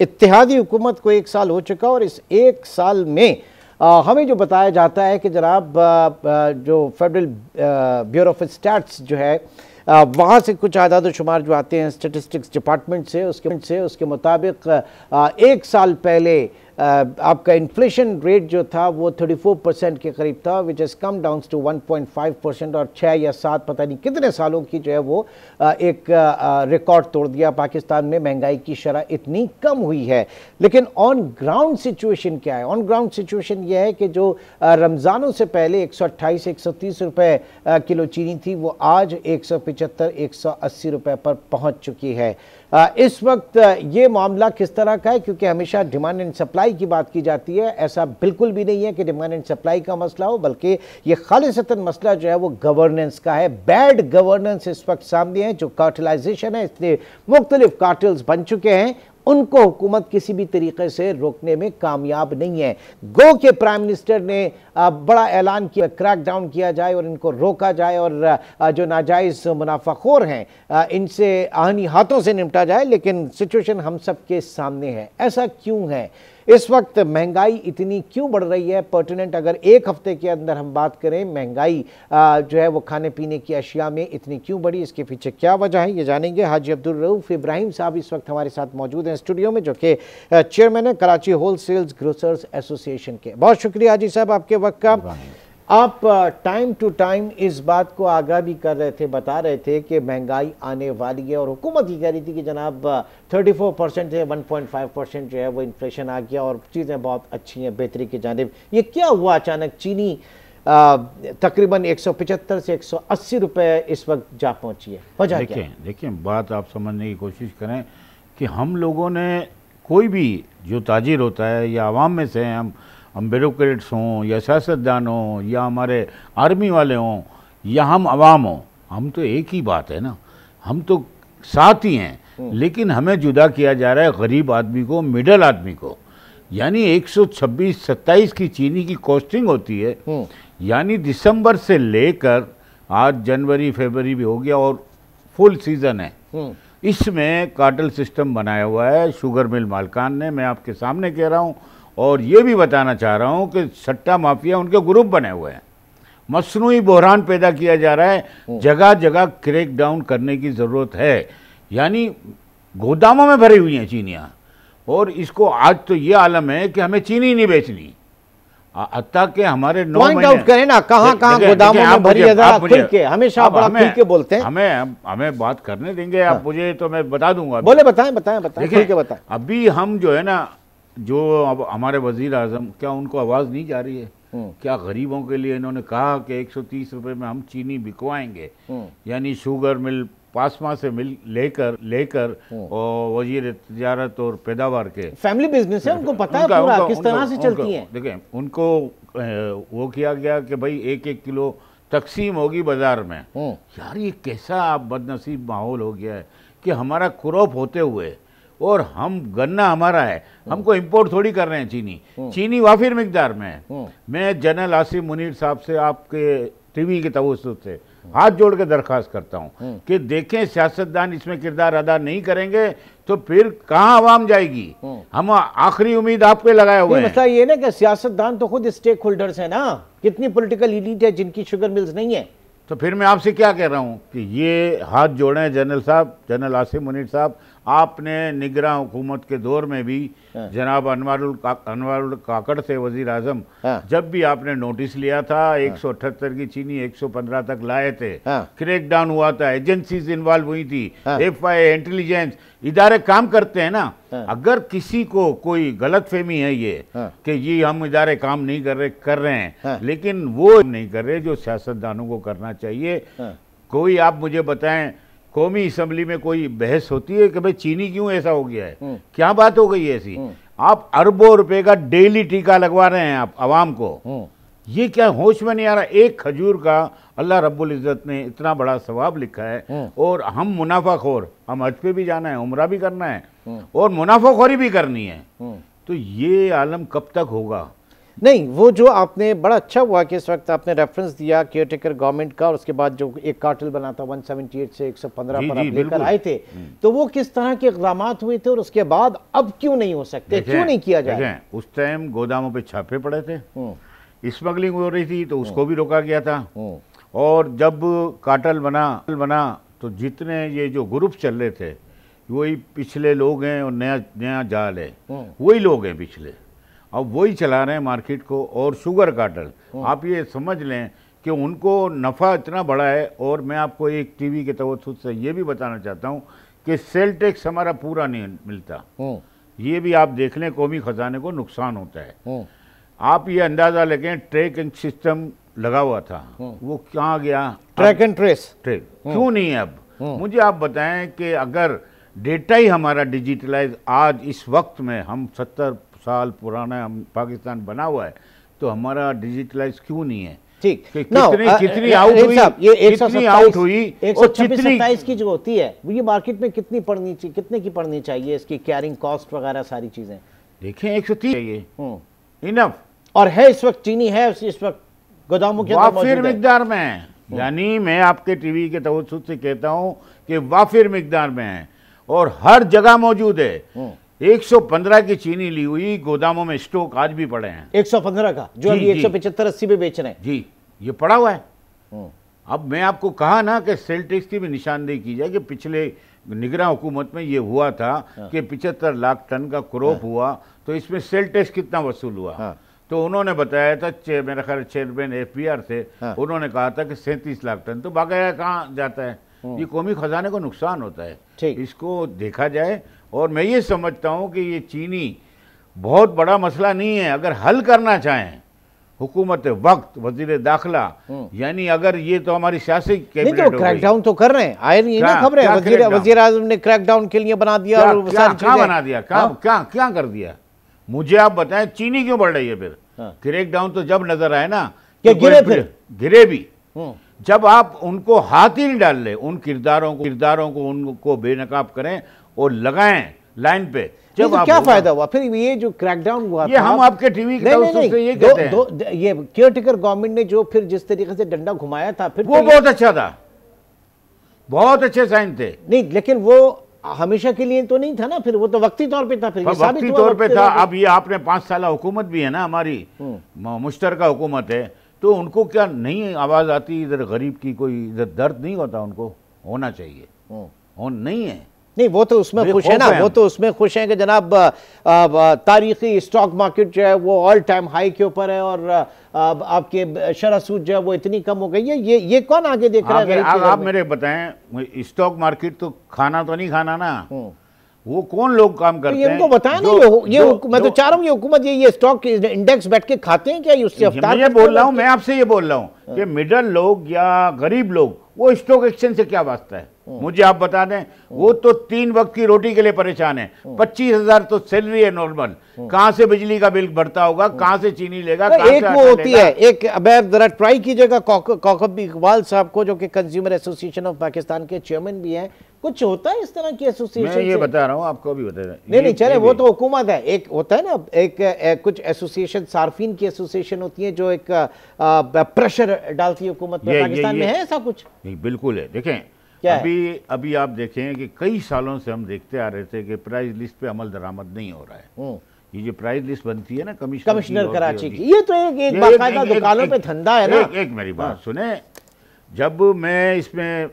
इत्तेहादी हुकूमत को 1 साल हो चुका और इस 1 साल में हमें जो बताया जाता है कि जनाब जो फेडरल ब्यूरो ऑफ स्टैट्स जो है वहाँ से कुछ आदाद शुमार जो आते हैं स्टेटिस्टिक्स डिपार्टमेंट से उसके मुताबिक 1 साल पहले आपका इन्फ्लेशन रेट जो था वो 34% के करीब था, which is come down to 1.5% और 6 या 7 पता नहीं कितने सालों की जो है वो एक रिकॉर्ड तोड़ दिया। पाकिस्तान में महंगाई की शरह इतनी कम हुई है, लेकिन ऑन ग्राउंड सिचुएशन क्या है? ऑन ग्राउंड सिचुएशन ये है कि जो रमज़ानों से पहले 128-130 रुपये किलो चीनी थी वो आज 175-180 रुपये पर पहुँच चुकी है। इस वक्त ये मामला किस तरह का है? क्योंकि हमेशा डिमांड एंड सप्लाई की बात की जाती है, ऐसा बिल्कुल भी नहीं है कि डिमांड एंड सप्लाई का मसला हो, बल्कि ये खालिसतन मसला जो है वो गवर्नेंस का है। बैड गवर्नेंस इस वक्त सामने है। जो कार्टेलाइजेशन है, इसलिए मुख्तलिफ कार्टेल्स बन चुके हैं, उनको हुकूमत किसी भी तरीके से रोकने में कामयाब नहीं है। गो के प्राइम मिनिस्टर ने बड़ा ऐलान किया क्रैक डाउन किया जाए और इनको रोका जाए और जो नाजायज़ मुनाफाखोर हैं इनसे आहनी हाथों से निपटा जाए, लेकिन सिचुएशन हम सब के सामने है। ऐसा क्यों है? इस वक्त महंगाई इतनी क्यों बढ़ रही है? पर्टिनेंट अगर 1 हफ्ते के अंदर हम बात करें, महंगाई जो है वो खाने पीने की अशिया में इतनी क्यों बढ़ी, इसके पीछे क्या वजह है, ये जानेंगे। हाजी अब्दुल रऊफ इब्राहिम साहब इस वक्त हमारे साथ मौजूद हैं स्टूडियो में, जो कि चेयरमैन है Karachi whole sales grocers association के। बहुत शुक्रिया हाजी साहब आपके वक्त का। आप टाइम टू टाइम इस बात को आगाह भी कर रहे थे, बता रहे थे कि महंगाई आने वाली है और हुकूमत ही कह रही थी कि जनाब 34% से 1.5% जो है वो इन्फ्लेशन आ गया और चीज़ें बहुत अच्छी हैं, बेहतरी की जानिब। ये क्या हुआ अचानक? चीनी तकरीबन 175 से 180 रुपये इस वक्त जा पहुंची है, वजह क्या है? देखिए बात आप समझने की कोशिश करें कि हम लोगों ने, कोई भी जो ताजिर होता है या आवाम में से हम ब्यूरोक्रेट्स हों या सियासतदान हों या हमारे आर्मी वाले हों या हम आवाम हों, हम तो एक ही बात है ना, हम तो साथ ही हैं। लेकिन हमें जुदा किया जा रहा है गरीब आदमी को, मिडल आदमी को। यानी 126-27 की चीनी की कॉस्टिंग होती है, यानी दिसंबर से लेकर आज जनवरी फरवरी भी हो गया और फुल सीज़न है। इसमें कार्टेल सिस्टम बनाया हुआ है शुगर मिल मालिकान ने, मैं आपके सामने कह रहा हूँ। और ये भी बताना चाह रहा हूँ कि सट्टा माफिया उनके ग्रुप बने हुए हैं, मसनूई बहरान पैदा किया जा रहा है, जगह जगह क्रैक डाउन करने की ज़रूरत है। यानी गोदामों में भरी हुई हैं चीनियाँ, और इसको आज तो ये आलम है कि हमें चीनी नहीं बेचनी। हत्ता के हमारे 9 महीने आउट करें ना, कहाँ गोदामों में भरी है, जरा खुल के, हमेशा बड़ा खुल के बोलते हैं। हमें बात करने देंगे आप मुझे, तो मैं बता दूंगा। बोले, बताएं खुल के बताएं। अभी हम जो है ना, जो अब हमारे वजीर आजम, क्या उनको आवाज़ नहीं जा रही है? क्या गरीबों के लिए इन्होंने कहा कि 130 रुपये में हम चीनी बिकवाएंगे? यानी शुगर मिल पासमा से मिल लेकर और वजीर तिजारत और पैदावार के फैमिली बिजनेस है, उनको पता है पूरा किस तरह से चलती है। देखें, उनको वो किया गया कि भाई 1-1 किलो तकसीम होगी बाजार में। यार ये कैसा आप बदनसीब माहौल हो गया है कि हमारा क्रॉप होते हुए, और हम गन्ना हमारा है, हमको इंपोर्ट थोड़ी कर रहे हैं चीनी वाफिर मिकदार में है। मैं जनरल आसिफ मुनीर साहब से आपके टीवी के तवज्जुह से हाथ जोड़ के दरख्वास्त करता हूं कि देखें, सियासतदान इसमें किरदार अदा नहीं करेंगे तो फिर कहां आवाम जाएगी? हम आखिरी उम्मीद आप पे लगाए हुए हैं। मसला ये ना कि सियासतदान तो खुद स्टेक होल्डर्स है ना, कितनी पॉलिटिकल एलीट है जिनकी शुगर मिल्स नहीं है। तो फिर मैं आपसे क्या कह रहा हूं कि ये हाथ जोड़ें जनरल साहब, जनरल आसिफ मुनीर साहब, आपने निगरान हुकूमत के दौर में भी जनाब अनवारुल काकड़ से वजीर आजम, जब भी आपने नोटिस लिया था 178 की चीनी 115 तक लाए थे, क्रैक डाउन हुआ था, एजेंसीज इन्वॉल्व हुई थी, FIA इंटेलिजेंस इदारे काम करते हैं ना। अगर किसी को कोई गलत फहमी है ये कि ये हम इदारे काम नहीं कर रहे हैं, लेकिन वो नहीं कर रहे जो सियासतदानों को करना चाहिए। कोई आप मुझे बताएं, कौमी असम्बली में कोई बहस होती है कि भाई चीनी क्यों ऐसा हो गया है? क्या बात हो गई है ऐसी? आप अरबों रुपए का डेली टीका लगवा रहे हैं आप आवाम को, ये क्या होश में नहीं आ रहा? एक खजूर का अल्लाह रब्बुल इज़्ज़त ने इतना बड़ा सवाब लिखा है, और हम मुनाफाखोर, हम हज पे भी जाना है, उम्रा भी करना है और मुनाफाखोरी भी करनी है। तो ये आलम कब तक होगा? नहीं, वो जो आपने बड़ा अच्छा हुआ कि इस वक्त आपने रेफरेंस दिया केयरटेकर गवर्नमेंट का, और उसके बाद जो एक कार्टेल बना था 178 से 115 पर आप लेकर आए थे, तो वो किस तरह के इक़दाम हुए थे और उसके बाद अब क्यों नहीं हो सकते, क्यों नहीं किया जाए? उस टाइम गोदामों पे छापे पड़े थे, स्मगलिंग हो रही थी, तो उसको भी रोका गया था। और जब कार्टेल बना तो जितने ये जो ग्रुप चल रहे थे वही पिछले लोग हैं और नया जाल है, वही लोग हैं पिछले, अब वही चला रहे हैं मार्केट को। और शुगर कार्टेल, आप ये समझ लें कि उनको नफ़ा इतना बड़ा है। और मैं आपको एक टीवी के तवज्जुह से ये भी बताना चाहता हूँ कि सेल टैक्स हमारा पूरा नहीं मिलता, ये भी आप देख लें, कौमी ख़जाने को नुकसान होता है। आप ये अंदाज़ा लें, ट्रैकिंग सिस्टम लगा हुआ था, वो कहाँ गया? ट्रैक एंड ट्रेस क्यों नहीं है अब? मुझे आप बताएं कि अगर डेटा ही हमारा डिजिटलाइज आज इस वक्त में, हम 70 साल पुराना हम पाकिस्तान बना हुआ है, तो हमारा डिजिटलाइज क्यों नहीं है? ठीक, कितनी आउट हुई, ये 127 की जो होती है ये मार्केट में कितनी पड़नी चाहिए, कितने की पड़नी चाहिए, इसकी कैरिंग कॉस्ट वगैरह सारी चीजें? देखें 130 चाहिए, इनफ। और है इस वक्त चीनी है इस वक्त गोदामों के अंदर वाफिर मिकदार में है, यानी मैं आपके टीवी के तवज्जुह से कहता हूं कि वाफिर मिकदार में है और हर जगह मौजूद है। 115 की चीनी ली हुई गोदामों में स्टॉक आज भी पड़े हैं, 115 का, जो अभी 175-80 पे बेच रहे हैं जी, ये पड़ा हुआ है। अब मैं आपको कहा ना कि सेल टैक्स की भी निशानदेही की जाए कि पिछले निगरान हुकूमत में ये हुआ था कि 75 लाख टन का क्रॉप हुआ, तो इसमें सेल टैक्स कितना वसूल हुआ? तो उन्होंने बताया था, मेरा ख्याल चेयरमैन FBR थे, उन्होंने कहा था कि 37 लाख टन। तो बकाया कहाँ जाता है? ये कौमी खजाने को नुकसान होता है, इसको देखा जाए। और मैं ये समझता हूँ कि ये चीनी बहुत बड़ा मसला नहीं है, अगर हल करना चाहें हुकूमत वक्त, वजीर दाखिला, यानी अगर ये तो हमारी सियासी कैबिनेट क्रैकडाउन तो कर रहे हैं, आए नहीं ना खबरें, वजीर आज़म ने क्रैकडाउन के लिए बना दिया, क्या बना दिया, क्या कर दिया? मुझे आप बताएं चीनी क्यों बढ़ रही है फिर? क्रैकडाउन तो जब नजर आए ना कि गिरे भी, जब आप उनको हाथ ही नहीं डाल ले, उन किरदारों को उनको बेनकाब करें और लगाएं लाइन पे, जब तो क्या फायदा हुआ फिर? ये जो क्रैकडाउन हुआ ये हम आपके टीवी के से ये कहते हैं, ये केयरटेकर गवर्नमेंट ने जो फिर जिस तरीके से डंडा घुमाया था, फिर वो बहुत अच्छा था, बहुत अच्छे साइन थे। नहीं, लेकिन वो हमेशा के लिए तो नहीं था ना, फिर वो तो वक्ती तौर पे था, फिर वक्ती तौर पे था। अब ये आपने 5 साल हुकूमत भी है ना हमारी, मुश्तरका हुकूमत है, तो उनको क्या नहीं आवाज आती? इधर गरीब की कोई इधर दर्द नहीं होता? उनको होना चाहिए, नहीं है। नहीं, वो तो उसमें खुश है ना, वो तो उसमें खुश हैं कि जनाब तारीखी स्टॉक मार्केट जो है वो ऑल टाइम हाई के ऊपर है और आपके शरह सूद जो है वो इतनी कम हो गई है। ये कौन आगे देख रहा है? आप मेरे बताएं, स्टॉक मार्केट तो खाना तो नहीं खाना ना, वो कौन लोग काम करते हैं? इनको बताया ना, मैं तो चाह रहा हूँ ये हुकूमत ये स्टॉक इंडेक्स बैठ के खाते हैं क्या? उससे मैं बोल रहा हूँ, मैं आपसे ये बोल रहा हूँ कि मिडल लोग या गरीब लोग, वो स्टॉक एक्सचेंज से क्या वास्ता है? मुझे आप बता दें, वो तो 3 वक्त की रोटी के लिए परेशान है। 25,000 तो सैलरी है नॉर्मल, कहां से बिजली का बिल भरता होगा, कहां से चीनी लेगा? एक वो होती है, एक जरा ट्राई कीजिएगा कौकब इकबाल साहब को, जो कि कंज्यूमर एसोसिएशन ऑफ पाकिस्तान के चेयरमैन भी हैं, कुछ होता है इस तरह की एसोसिएशन? मैं ये बता रहा हूँ, आपको भी बता रहा नहीं चले, वो तो हुकूमत है। एक होता है ना, एक कुछ एसोसिएशन, सार्फिन की एसोसिएशन होती है जो एक प्रेशर डालती है हुकूमत पर। पाकिस्तान में है ऐसा कुछ? बिल्कुल है। देखें, अभी आप देखें कि कई सालों से हम देखते आ रहे थे कि प्राइस लिस्ट पे अमल दरामद नहीं हो रहा है। ये जो प्राइस लिस्ट बनती है ना कमिश्नर कराची की, ये तो एक बाकायदा दुकानों पे धंधा है ना। एक मेरी बात सुने, जब मैं इसमें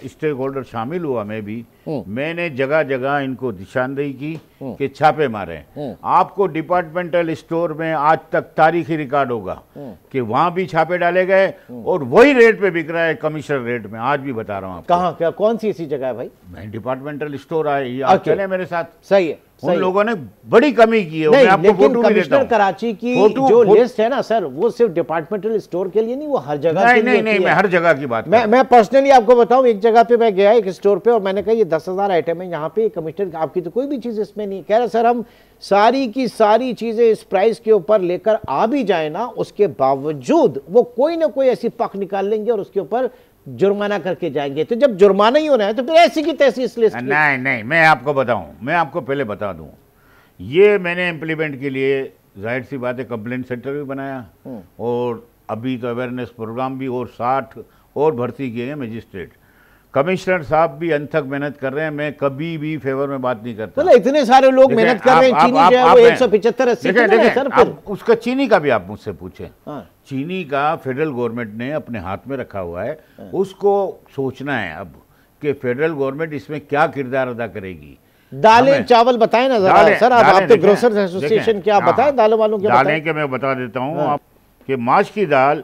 स्टेक होल्डर शामिल हुआ, मैं भी मैंने जगह जगह इनको निशानदेही की कि छापे मारे। आपको डिपार्टमेंटल स्टोर में आज तक तारीखी रिकॉर्ड होगा कि वहां भी छापे डाले गए और वही रेट पे बिक रहा है, कमिश्नर रेट में। आज भी बता रहा हूँ आपको। कहाँ, क्या, कौन सी ऐसी जगह है भाई? मैं डिपार्टमेंटल स्टोर आए, आप चले मेरे साथ। सही है, उन लोगों ने बड़ी कमी की है। मैं आपको फोटो भी देता हूं। कराची की जो लिस्ट है ना सर, वो सिर्फ डिपार्टमेंटल स्टोर के लिए नहीं, वो हर जगह के लिए नहीं, मैं हर जगह की बात मैं पर्सनली आपको बताऊं, एक जगह पे मैं गया एक स्टोर पे और मैंने कहा ये 10,000 आइटम है, यहाँ पे कमिश्नर आपकी तो कोई भी चीज इसमें नहीं। कह रहे सर हम सारी की सारी चीजें इस प्राइस के ऊपर लेकर आ भी जाए ना, उसके बावजूद वो कोई ना कोई ऐसी पक निकाल लेंगे और उसके ऊपर जुर्माना करके जाएंगे। तो जब जुर्माना ही होना है तो फिर ऐसी की तैसी इस लिस्ट नहीं, मैं आपको बताऊं, मैं आपको पहले बता दूं, ये मैंने इम्प्लीमेंट के लिए जाहिर सी बात है कंप्लेंट सेंटर भी बनाया, और अभी तो अवेयरनेस प्रोग्राम भी, और 60 और भर्ती किए हैं मजिस्ट्रेट। कमिश्नर साहब भी अनथक मेहनत कर रहे हैं, मैं कभी भी फेवर में बात नहीं करता। मतलब इतने सारे लोग मेहनत कर रहे हैं, चीनी जो है वो 175-80 सर। उसका चीनी का भी आप मुझसे पूछें। हाँ। चीनी का फेडरल गवर्नमेंट ने अपने हाथ में रखा हुआ है, उसको सोचना है अब कि फेडरल गवर्नमेंट इसमें क्या किरदार अदा करेगी। दालें चावल बताएं ना जरा सर, आप तो ग्रोसर्स एसोसिएशन क्या बताएं दालों वालों के दालें के मैं बता देता हूँ आप कि माश की दाल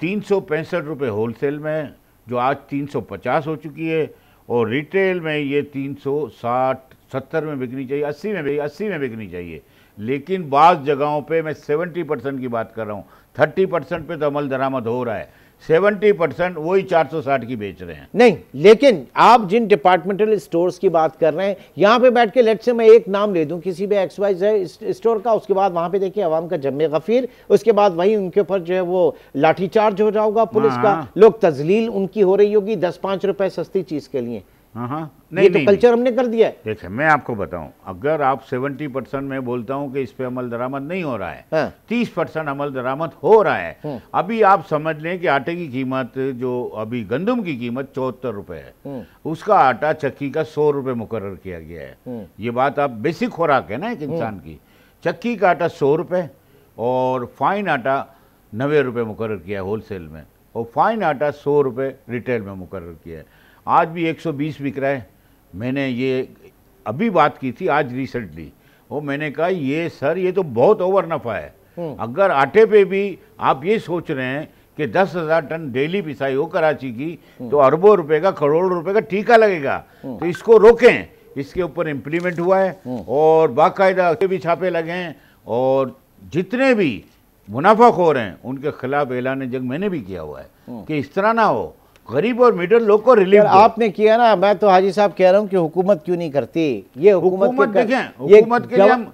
365 रुपये होलसेल में, जो आज 350 हो चुकी है, और रिटेल में ये 360-70 में बिकनी चाहिए, 80 में बिकनी चाहिए। लेकिन बाज़ जगहों पे मैं 70% की बात कर रहा हूँ, 30% पे तो अमल दरामद हो रहा है, 70% वही 460 की बेच रहे हैं। नहीं, लेकिन आप जिन डिपार्टमेंटल स्टोर्स की बात कर रहे हैं, यहाँ पे बैठ के लेट से मैं एक नाम ले दूं किसी भी XYZ स्टोर का, उसके बाद वहां पे देखिए आवाम का जम्मे गफीर, उसके बाद वहीं उनके ऊपर जो है वो लाठीचार्ज हो जाएगा पुलिस का, लोग तजलील उनकी हो रही होगी 10-5 रुपए सस्ती चीज के लिए। नहीं, तो कल्चर हमने कर दिया है। देखिए मैं आपको बताऊं, अगर आप 70% में बोलता हूं कि इस पे अमल दरामद नहीं हो रहा है, 30% अमल दरामद हो रहा है। अभी आप समझ लें कि आटे की कीमत, जो अभी गंदम की कीमत 74 रुपए है, उसका आटा चक्की का 100 रुपये मुकर्रर किया गया है। ये बात आप बेसिक खुराक है ना एक इंसान की, चक्की का आटा 100 रुपये और फाइन आटा 90 रुपये मुकर्रर किया है होलसेल में, और फाइन आटा 100 रुपये रिटेल में मुकर्रर किया है। आज भी 120 बिक रहा है। मैंने ये अभी बात की थी आज रिसेंटली, और मैंने कहा ये सर ये तो बहुत ओवर नफा है। अगर आटे पे भी आप ये सोच रहे हैं कि 10,000 टन डेली पिसाई हो कराची की, तो अरबों रुपए का, करोड़ों रुपए का टीका लगेगा। तो इसको रोकें, इसके ऊपर इम्प्लीमेंट हुआ है, और बाकायदा भी छापे लगे हैं, और जितने भी मुनाफाखोर हैं उनके खिलाफ ऐलान जंग मैंने भी किया हुआ है कि इस तरह ना हो, गरीब और मिडिल लोग को रिलीफ आपने किया ना। मैं तो हाजी साहब कह रहा हूं कि हुकूमत क्यों नहीं करती ये? हुकूमत देखें, हुकूमत के लिए हम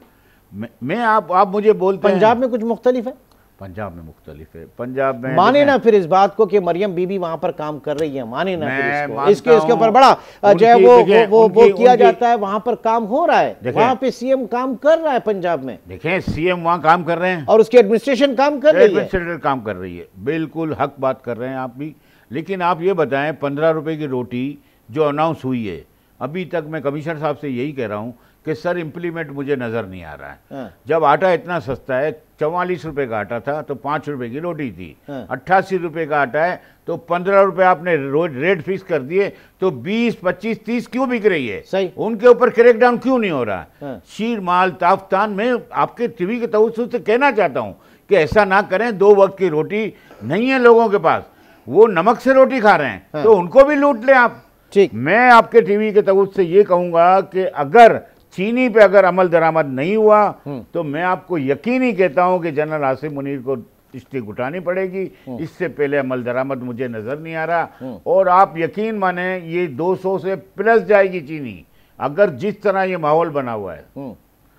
मैं आप मुझे बोलते हैं पंजाब में कुछ मुख्तलिफ है, पंजाब में मुख्तलिफ है। पंजाब में माने ना फिर इस बात को कि मरियम बीबी वहां पर काम कर रही है, माने ना फिर इसके ऊपर बड़ा जो है वो किया जाता है, वहां पर काम हो रहा है, वहां पे सीएम काम कर रहा है पंजाब में। देखें सीएम वहां काम कर रहे हैं और उसकी एडमिनिस्ट्रेशन काम कर रही है, एडमिनिस्ट्रेटर काम कर रही है, बिल्कुल हक बात कर रहे हैं आप भी। लेकिन आप ये बताएं 15 रुपए की रोटी जो अनाउंस हुई है, अभी तक मैं कमिश्नर साहब से यही कह रहा हूं कि सर इम्प्लीमेंट मुझे नज़र नहीं आ रहा है। जब आटा इतना सस्ता है, 44 रुपए का आटा था तो 5 रुपए की रोटी थी, 88 रुपए का आटा है तो 15 रुपए आपने रोज रेट फिक्स कर दिए, तो 20, 25, 30 क्यों बिक रही है? सही। उनके ऊपर क्रैकडाउन क्यों नहीं हो रहा? शीर माल ताफ्तान में आपके टीवी के तवज्जुह से कहना चाहता हूँ कि ऐसा ना करें। 2 वक्त की रोटी नहीं है लोगों के पास, वो नमक से रोटी खा रहे हैं, तो उनको भी लूट लें आप। ठीक, मैं आपके टीवी के तवज्जुह से ये कहूंगा कि अगर चीनी पे अगर अमल दरामद नहीं हुआ तो मैं आपको यकीनी कहता हूं कि जनरल आसिम मुनीर को स्टिक उठानी पड़ेगी। इससे पहले अमल दरामद मुझे नजर नहीं आ रहा। और आप यकीन माने ये 200 से प्लस जाएगी चीनी, अगर जिस तरह ये माहौल बना हुआ है।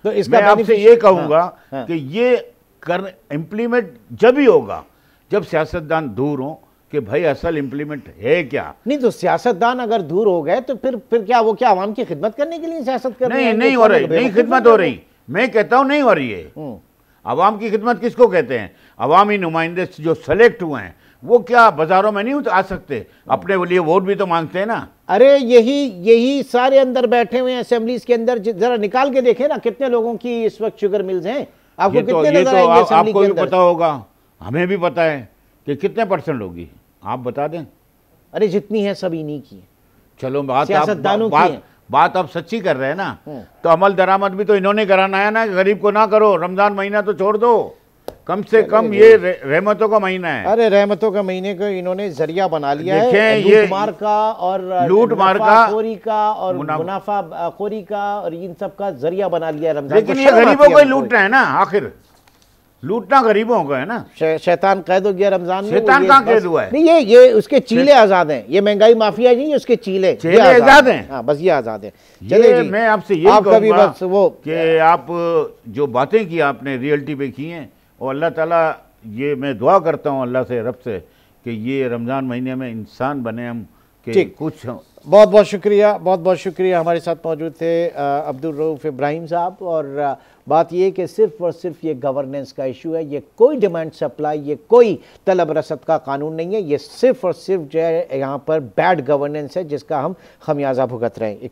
तो इसका मैं आपसे ये कहूंगा कि ये कर इम्प्लीमेंट जब ही होगा जब सियासतदान दूर हों कि भाई असल इम्प्लीमेंट है क्या। नहीं तो सियासतदान अगर दूर हो गए तो फिर क्या वो क्या आवाम की खिदमत करने के लिए सियासत कर रहे हैं? नहीं हो रही, नहीं खिदमत हो रही। मैं कहता हूं नहीं हो रही है। अवाम की खिदमत किसको कहते हैं? अवामी नुमाइंदे जो सेलेक्ट हुए हैं वो क्या बाजारों में नहीं आ सकते? अपने लिए वोट भी तो मांगते हैं ना। अरे यही सारे अंदर बैठे हुए हैं असेंबलीज के अंदर, जरा निकाल के देखें ना कितने लोगों की इस वक्त शुगर मिल्स हैं। आपको कितने नजर आएंगे असेंबली के अंदर? आपको भी पता होगा, हमें भी पता है कि कितने परसेंट होगी, आप बता दें। अरे जितनी है सब इन्हीं की। चलो बात आप सच्ची कर रहे हैं ना, तो अमल दरामद भी तो इन्होंने कराना है ना। गरीब को ना करो, रमजान महीना तो छोड़ दो, कम से कम ये रहमतों का महीना है। अरे रहमतों का महीने को इन्होंने जरिया बना लिया है, ये लूटमार का और खोरी का और मुनाफा खोरी का और इन सब का जरिया बना लिया रमजान। लेकिन ये गरीबों को ही लूट रहे हैं ना, आखिर लूटना गरीबों को है ना। शैतान कैद हो गया रमजान में। शैतान कहाँ कैद हुआ है? नहीं ये उसके चीले आजाद हैं। ये महंगाई माफिया नहीं, उसके चीले आजाद हैं। हाँ बस ये आजाद है। चलिए मैं आपसे ये कहूंगा वो कि आप जो बातें की आपने रियलिटी पे की हैं, और अल्लाह ताला, ये मैं दुआ करता हूँ अल्लाह से, रब से, कि ये रमज़ान महीने में इंसान बने हम, कि कुछ बहुत बहुत शुक्रिया हमारे साथ मौजूद थे अब्दुल रऊफ इब्राहिम साहब। और बात ये कि सिर्फ और सिर्फ ये गवर्नेंस का इशू है, ये कोई डिमांड सप्लाई, ये कोई तलब रसद का कानून नहीं है, ये सिर्फ और सिर्फ जो है यहाँ पर बैड गवर्नेंस है जिसका हम खमियाजा भुगत रहे हैं।